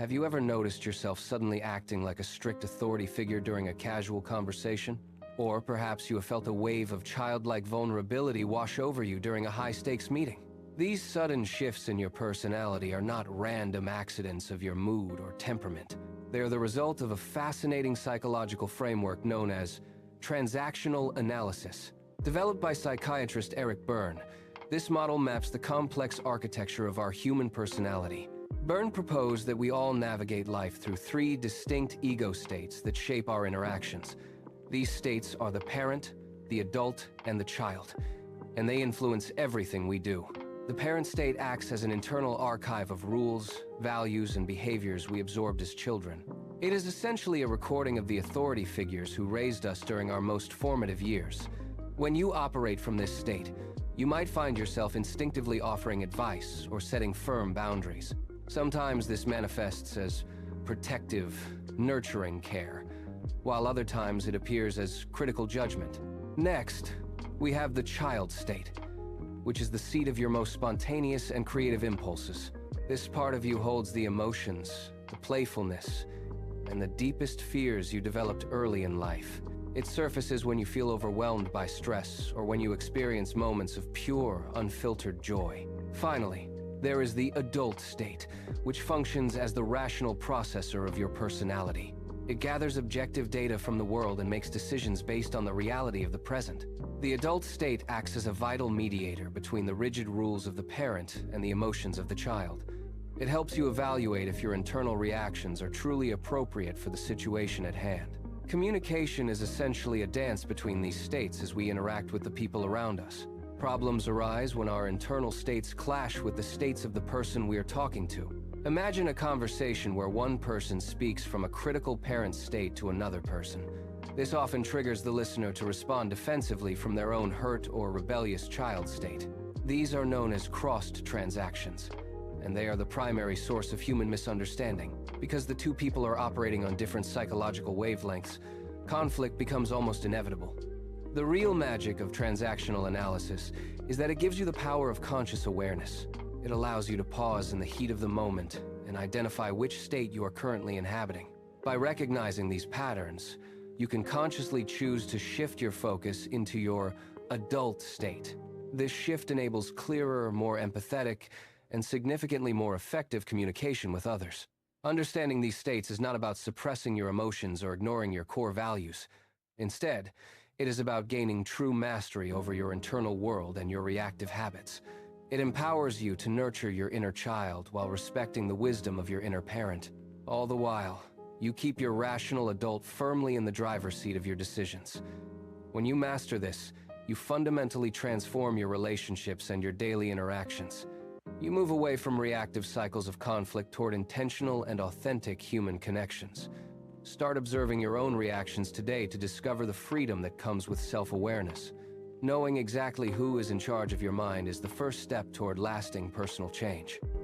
Have you ever noticed yourself suddenly acting like a strict authority figure during a casual conversation? Or perhaps you have felt a wave of childlike vulnerability wash over you during a high-stakes meeting. These sudden shifts in your personality are not random accidents of your mood or temperament. They are the result of a fascinating psychological framework known as Transactional Analysis. Developed by psychiatrist Eric Berne, this model maps the complex architecture of our human personality. Berne proposed that we all navigate life through three distinct ego states that shape our interactions. These states are the parent, the adult, and the child, and they influence everything we do. The parent state acts as an internal archive of rules, values, and behaviors we absorbed as children. It is essentially a recording of the authority figures who raised us during our most formative years. When you operate from this state, you might find yourself instinctively offering advice or setting firm boundaries. Sometimes this manifests as protective, nurturing care, while other times it appears as critical judgment. Next, we have the child state, which is the seat of your most spontaneous and creative impulses. This part of you holds the emotions, the playfulness, and the deepest fears you developed early in life. It surfaces when you feel overwhelmed by stress or when you experience moments of pure, unfiltered joy. Finally, there is the adult state, which functions as the rational processor of your personality. It gathers objective data from the world and makes decisions based on the reality of the present. The adult state acts as a vital mediator between the rigid rules of the parent and the emotions of the child. It helps you evaluate if your internal reactions are truly appropriate for the situation at hand. Communication is essentially a dance between these states as we interact with the people around us. Problems arise when our internal states clash with the states of the person we are talking to. Imagine a conversation where one person speaks from a critical parent state to another person. This often triggers the listener to respond defensively from their own hurt or rebellious child state. These are known as crossed transactions, and they are the primary source of human misunderstanding. Because the two people are operating on different psychological wavelengths, conflict becomes almost inevitable. The real magic of transactional analysis is that it gives you the power of conscious awareness. It allows you to pause in the heat of the moment and identify which state you are currently inhabiting. By recognizing these patterns, you can consciously choose to shift your focus into your adult state. This shift enables clearer, more empathetic, and significantly more effective communication with others. Understanding these states is not about suppressing your emotions or ignoring your core values. Instead, it is about gaining true mastery over your internal world and your reactive habits. It empowers you to nurture your inner child while respecting the wisdom of your inner parent. All the while, you keep your rational adult firmly in the driver's seat of your decisions. When you master this, you fundamentally transform your relationships and your daily interactions. You move away from reactive cycles of conflict toward intentional and authentic human connections. Start observing your own reactions today to discover the freedom that comes with self-awareness. Knowing exactly who is in charge of your mind is the first step toward lasting personal change.